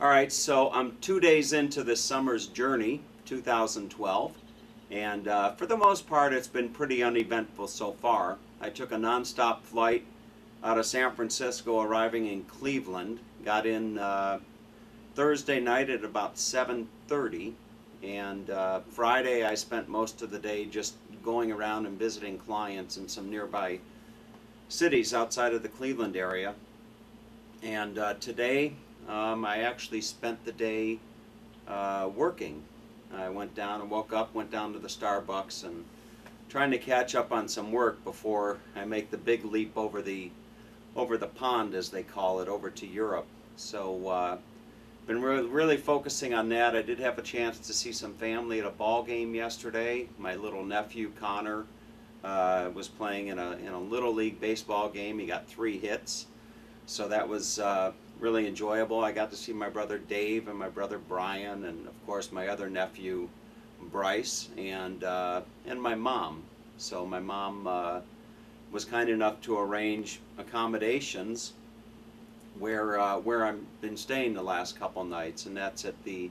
All right, so I'm 2 days into this summer's journey, 2012, and for the most part it's been pretty uneventful so far. I took a nonstop flight out of San Francisco, arriving in Cleveland, got in Thursday night at about 7:30, and Friday I spent most of the day just going around and visiting clients in some nearby cities outside of the Cleveland area. And today I actually spent the day working. I went down and woke up, went down to the Starbucks, and trying to catch up on some work before I make the big leap over the pond, as they call it, over to Europe. So been really focusing on that. I did have a chance to see some family at a ball game yesterday. My little nephew Connor was playing in a little league baseball game. He got 3 hits, so that was really enjoyable. I got to see my brother Dave and my brother Brian, and of course my other nephew Bryce, and my mom. So my mom was kind enough to arrange accommodations where I've been staying the last couple nights, and that's at the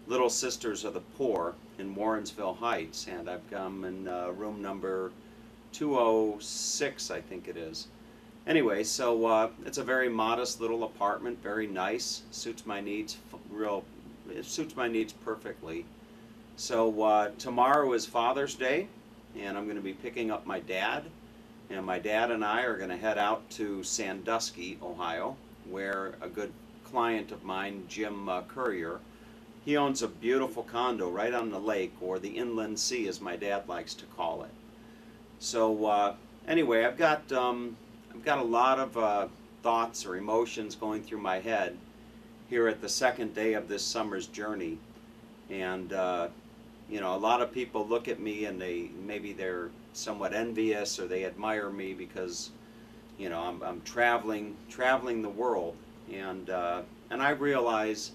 Little Sisters of the Poor in Warrensville Heights, and I've come in room number 206, I think it is. Anyway, so it's a very modest little apartment, very nice, suits my needs it suits my needs perfectly. So tomorrow is Father's Day, and I'm going to be picking up my dad, and my dad and I are going to head out to Sandusky, Ohio, where a good client of mine, Jim Courier, he owns a beautiful condo right on the lake, or the inland sea as my dad likes to call it. So anyway, I've got a lot of thoughts or emotions going through my head here at the second day of this summer's journey. And you know, a lot of people look at me and maybe they're somewhat envious, or they admire me because, you know, I'm traveling the world, and I realize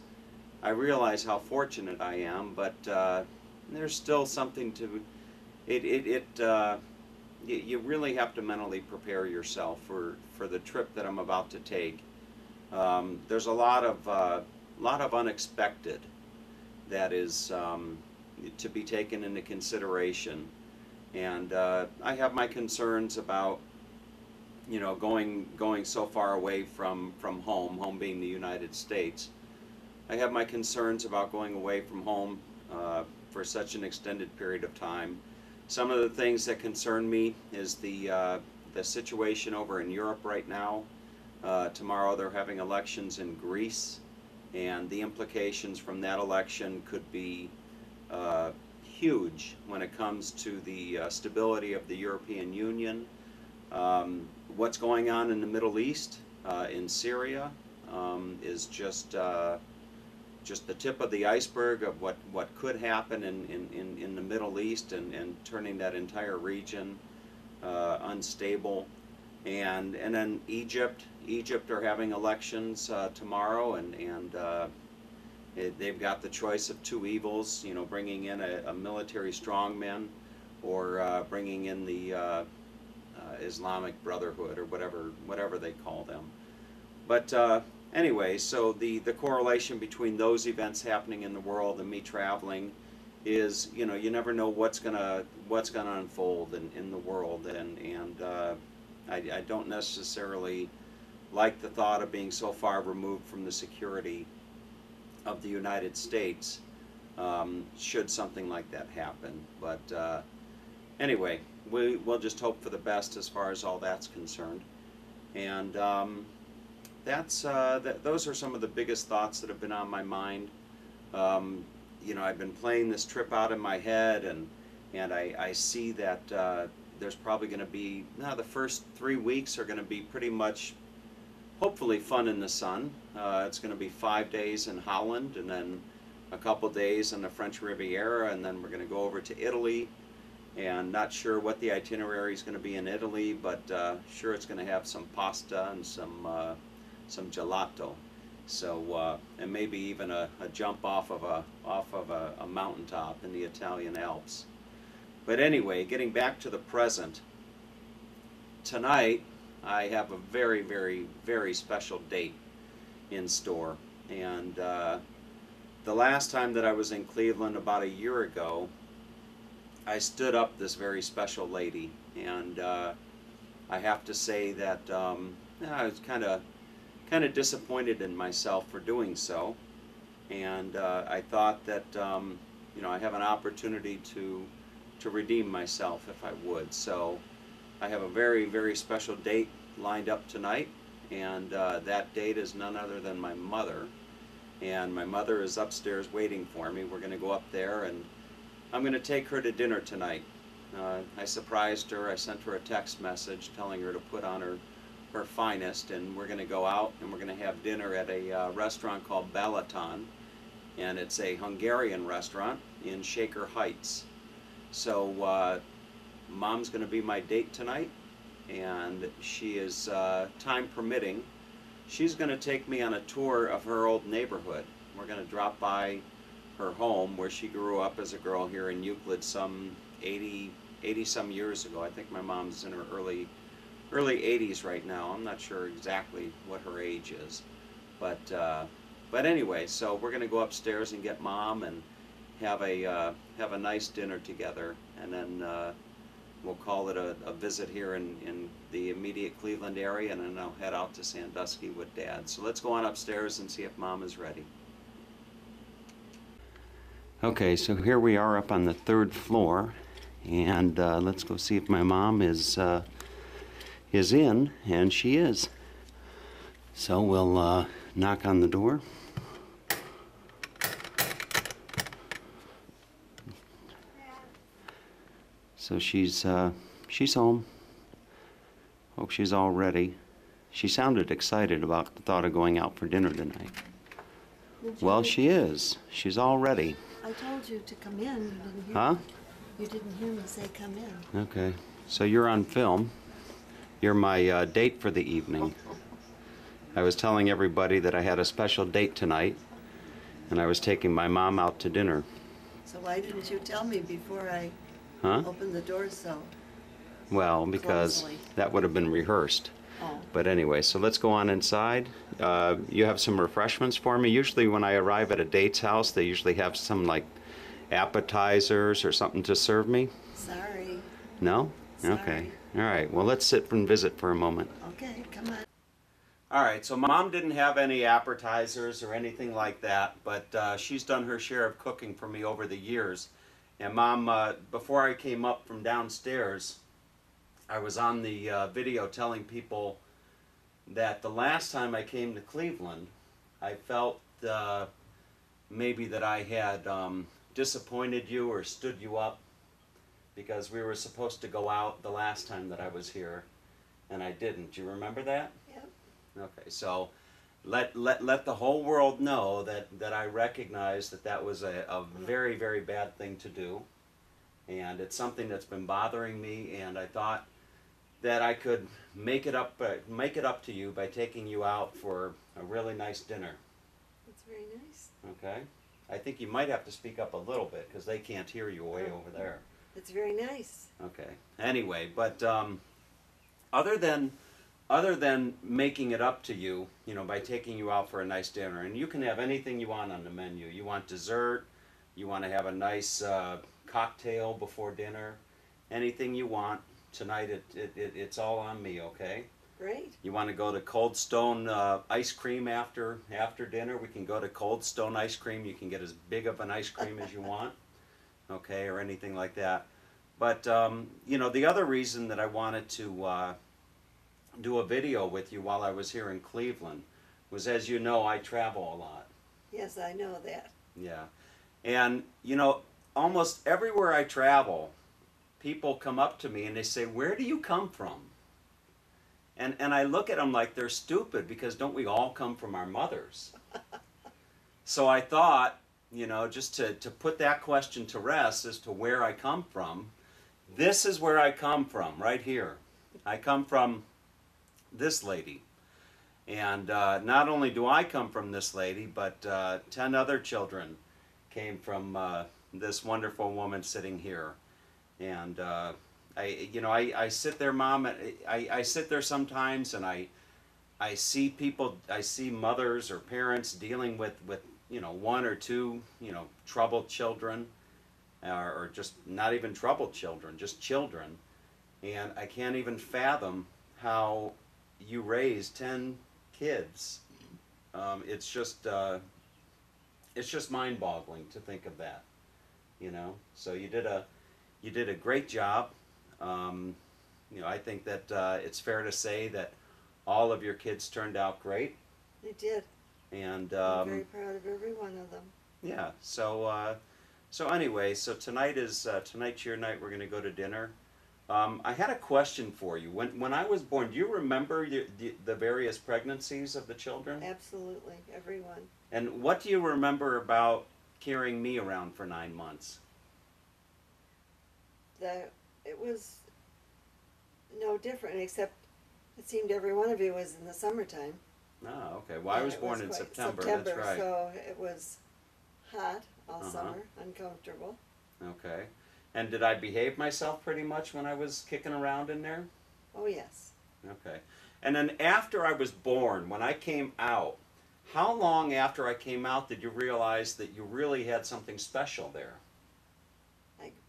how fortunate I am, but there's still something to it. You really have to mentally prepare yourself for the trip that I'm about to take. There's a lot of unexpected that is to be taken into consideration, and I have my concerns about, you know, going so far away from home being the United States. I have my concerns about going away from home for such an extended period of time. Some of the things that concern me is the situation over in Europe right now. Tomorrow they're having elections in Greece, and the implications from that election could be huge when it comes to the stability of the European Union. What's going on in the Middle East, in Syria, is just the tip of the iceberg of what could happen in the Middle East, and turning that entire region unstable. And then Egypt are having elections tomorrow, and they've got the choice of 2 evils, you know, bringing in a military strongman, or bringing in the Islamic Brotherhood, or whatever they call them. But anyway, so the correlation between those events happening in the world and me traveling is, you know, you never know what's gonna unfold in the world, and I don't necessarily like the thought of being so far removed from the security of the United States should something like that happen. But anyway, we'll just hope for the best as far as all that's concerned. And those are some of the biggest thoughts that have been on my mind. You know, I've been playing this trip out in my head, and I see that there's probably going to be, the first 3 weeks are going to be pretty much, hopefully, fun in the sun. It's going to be 5 days in Holland, and then a couple days in the French Riviera, and then we're going to go over to Italy. And not sure what the itinerary is going to be in Italy, but sure it's going to have some pasta and some gelato. So and maybe even a jump off of a mountaintop in the Italian Alps. But anyway, getting back to the present, tonight I have a very, very, very special date in store, And the last time that I was in Cleveland about a year ago, I stood up this very special lady, and I have to say that yeah, I was kind of disappointed in myself for doing so, and I thought that you know, I have an opportunity to redeem myself if I would. So I have a very special date lined up tonight, and that date is none other than my mother. And my mother is upstairs waiting for me. We're going to go up there, and I'm going to take her to dinner tonight. I surprised her. I sent her a text message telling her to put on her finest, and we're going to go out and we're going to have dinner at a restaurant called Balaton, and it's a Hungarian restaurant in Shaker Heights. So Mom's going to be my date tonight, and she is, time permitting, she's going to take me on a tour of her old neighborhood. We're going to drop by her home where she grew up as a girl here in Euclid some 80 some years ago. I think my mom's in her early 80s right now. I'm not sure exactly what her age is, but anyway, so we're going to go upstairs and get Mom and have a nice dinner together, and then we'll call it a visit here in the immediate Cleveland area, and then I'll head out to Sandusky with Dad. So let's go on upstairs and see if Mom is ready. Okay, so here we are up on the 3rd floor, and let's go see if my mom is in, and she is. So we'll knock on the door. So she's home. Hope she's all ready. She sounded excited about the thought of going out for dinner tonight. Well, she is. She's all ready. I told you to come in. You didn't hear Huh? me. You didn't hear me say come in. Okay. So you're on film. You're my date for the evening. I was telling everybody that I had a special date tonight, and I was taking my mom out to dinner. So why didn't you tell me before I opened the door so well, because closely? that would have been rehearsed. Oh. But anyway, so let's go on inside. You have some refreshments for me. Usually when I arrive at a date's house, they usually have some like appetizers or something to serve me. Sorry. No? Sorry. Okay. All right. Well, let's sit and visit for a moment. Okay, come on. All right. So Mom didn't have any appetizers or anything like that, but she's done her share of cooking for me over the years. And Mom, before I came up from downstairs, I was on the video telling people that the last time I came to Cleveland, I felt maybe that I had disappointed you or stood you up, because we were supposed to go out the last time that I was here, and I didn't. Do you remember that? Yep. Okay, so let the whole world know that I recognize that was a very bad thing to do, and it's something that's been bothering me, and I thought that I could make it up to you by taking you out for a really nice dinner. That's very nice. Okay? I think you might have to speak up a little bit because they can't hear you way over there. It's very nice. Okay. Anyway, but other than making it up to you, you know, by taking you out for a nice dinner, and you can have anything you want on the menu. You want dessert, you want to have a nice cocktail before dinner, anything you want. Tonight it's all on me, okay? Great. You want to go to Cold Stone ice cream after dinner? We can go to Cold Stone ice cream. You can get as big of an ice cream as you want, okay, or anything like that. But you know, the other reason that I wanted to do a video with you while I was here in Cleveland was, as you know, I travel a lot. Yes, I know that. Yeah, and you know, almost everywhere I travel, people come up to me and they say, "Where do you come from?" And I look at them like they're stupid, because don't we all come from our mothers? So I thought, you know, just to put that question to rest as to where I come from, this is where I come from, right here. I come from this lady. And not only do I come from this lady, but 10 other children came from this wonderful woman sitting here. And I sit there, Mom, I sit there sometimes, and I I see people, I see mothers or parents dealing with you know, one or two, you know, troubled children, or just not even troubled children, just children. And I can't even fathom how you raise 10 kids. It's just mind-boggling to think of that, you know. So you did a great job. You know, I think that it's fair to say that all of your kids turned out great. They did. And I'm very proud of every one of them. yeah. So so anyway, so tonight's your night. We're going to go to dinner. I had a question for you. When I was born, do you remember the various pregnancies of the children? Absolutely, everyone. And what do you remember about carrying me around for 9 months? It was no different, except it seemed every one of you was in the summertime. Oh, okay. Well, I was born in September. That's right. So it was hot all summer, uncomfortable. Okay. And did I behave myself pretty much when I was kicking around in there? Oh, yes. Okay. And then after I was born, when I came out, how long after I came out did you realize that you really had something special there?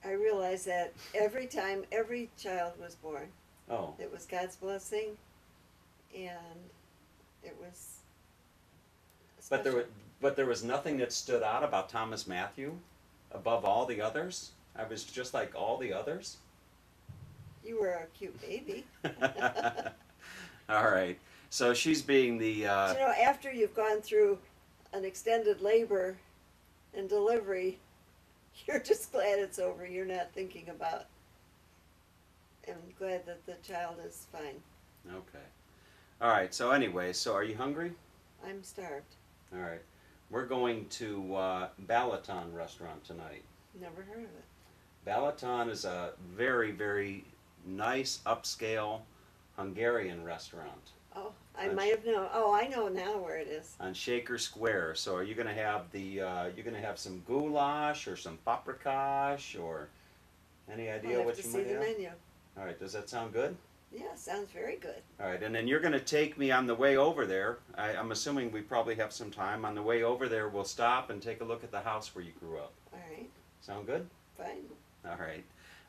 I realized that every time every child was born, it was God's blessing, and it was special. But there was nothing that stood out about Thomas Matthew above all the others? I was just like all the others? You were a cute baby. All right. So she's being the... You know, after you've gone through an extended labor and delivery, you're just glad it's over. You're not thinking about... I'm glad that the child is fine. Okay. All right. So anyway, so are you hungry? I'm starved. All right. We're going to Balaton Restaurant tonight. Never heard of it. Balaton is a very, very nice, upscale Hungarian restaurant. Oh, I might have known. Oh, I know now where it is. On Shaker Square. So are you going to have you're going to have some goulash or some paprikash or any idea what you might have? I'll have to see the menu. All right, does that sound good? Yeah, sounds very good. All right, and then you're going to take me on the way over there. I'm assuming we probably have some time. On the way over there, we'll stop and take a look at the house where you grew up. All right. Sound good? Fine. All right.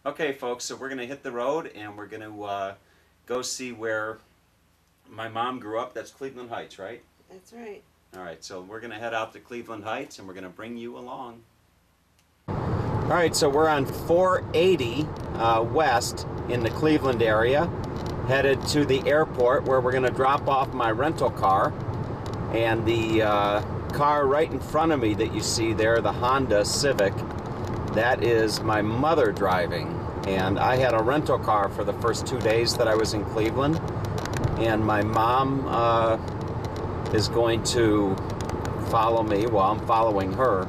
Okay, folks, so we're going to hit the road and we're going to go see where my mom grew up. That's Cleveland Heights, right? That's right. All right, so we're going to head out to Cleveland Heights and we're going to bring you along. All right, so we're on 480 west in the Cleveland area, headed to the airport where we're going to drop off my rental car. And the car right in front of me that you see there, the Honda Civic, that is my mother driving. And I had a rental car for the first 2 days that I was in Cleveland. And my mom is going to follow me while I'm following her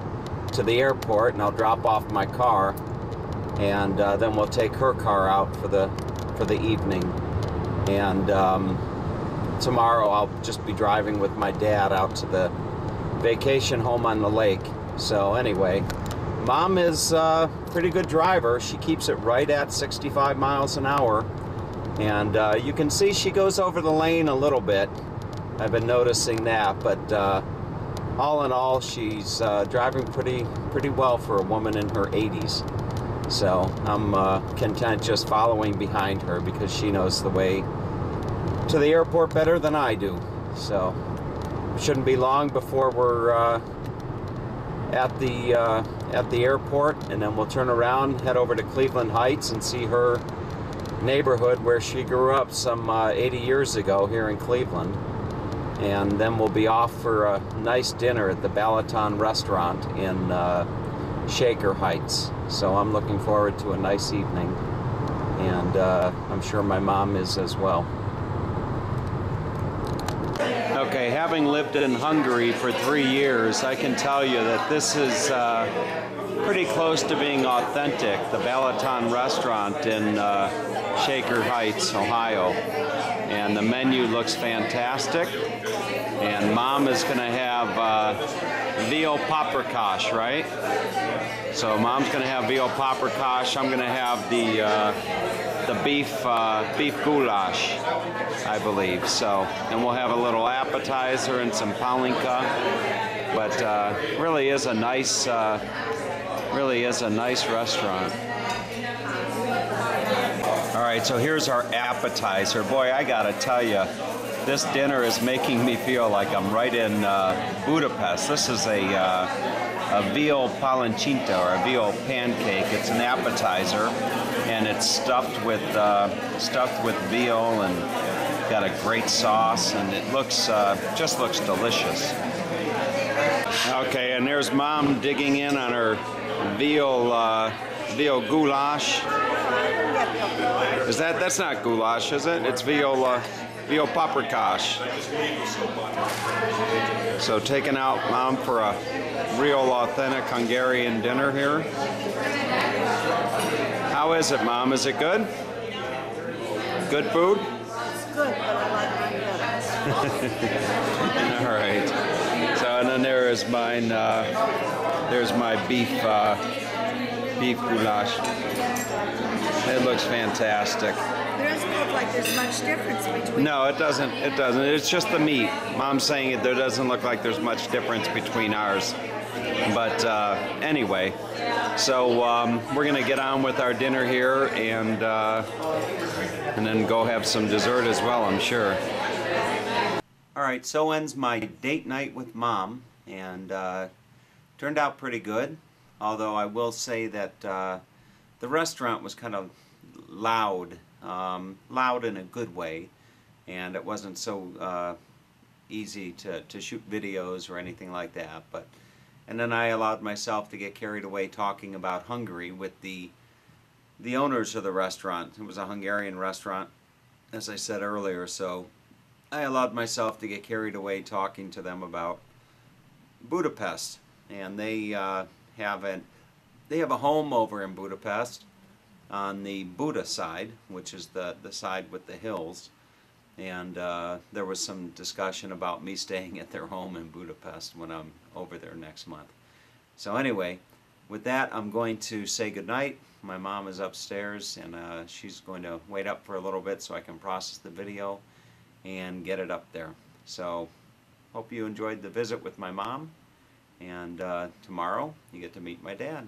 to the airport, and I'll drop off my car, and then we'll take her car out for the evening. And tomorrow I'll just be driving with my dad out to the vacation home on the lake. So anyway, Mom is a pretty good driver. She keeps it right at 65 miles an hour, and you can see she goes over the lane a little bit. I've been noticing that, but all in all, she's driving pretty well for a woman in her 80s. So I'm content just following behind her because she knows the way to the airport better than I do. So it shouldn't be long before we're at the airport, and then we'll turn around, head over to Cleveland Heights, and see her neighborhood where she grew up some 80 years ago here in Cleveland. And then we'll be off for a nice dinner at the Balaton Restaurant in Shaker Heights. So I'm looking forward to a nice evening, and I'm sure my mom is as well. Okay, having lived in Hungary for 3 years, I can tell you that this is pretty close to being authentic, the Balaton Restaurant in Shaker Heights, Ohio. and the menu looks fantastic. And Mom is going to have veal paprikash, right? So Mom's going to have veal paprikash. I'm going to have the beef goulash, I believe. So, and we'll have a little appetizer and some palinka. But really is a nice restaurant. All right, so here's our appetizer. Boy, I gotta tell you, this dinner is making me feel like I'm right in Budapest. This is a veal palancinta, or a veal pancake. It's an appetizer, and it's stuffed with veal and got a great sauce, and it looks just looks delicious. Okay, and there's Mom digging in on her veal goulash. That's not goulash, is it? It's veal paprikash. So taking out Mom for a real authentic Hungarian dinner here. How is it, Mom? Is it good? Good food? It's good, but I like mine better. All right. So, and then there is mine. There's my beef goulash. It looks fantastic. It doesn't look like there's much difference between. No, it doesn't. It doesn't. It's just the meat. Mom's saying there doesn't look like there's much difference between ours. But anyway, so we're gonna get on with our dinner here, and then go have some dessert as well, I'm sure. All right, so ends my date night with Mom, and turned out pretty good. Although I will say that the restaurant was kind of loud in a good way, and it wasn't so easy to shoot videos or anything like that. And then I allowed myself to get carried away talking about Hungary with the owners of the restaurant. It was a Hungarian restaurant, as I said earlier, so I allowed myself to get carried away talking to them about Budapest. And they have a home over in Budapest on the Buda side, which is the side with the hills. And there was some discussion about me staying at their home in Budapest when I'm over there next month. So anyway, with that, I'm going to say goodnight. My mom is upstairs, and she's going to wait up for a little bit so I can process the video and get it up there. So hope you enjoyed the visit with my mom, and tomorrow you get to meet my dad.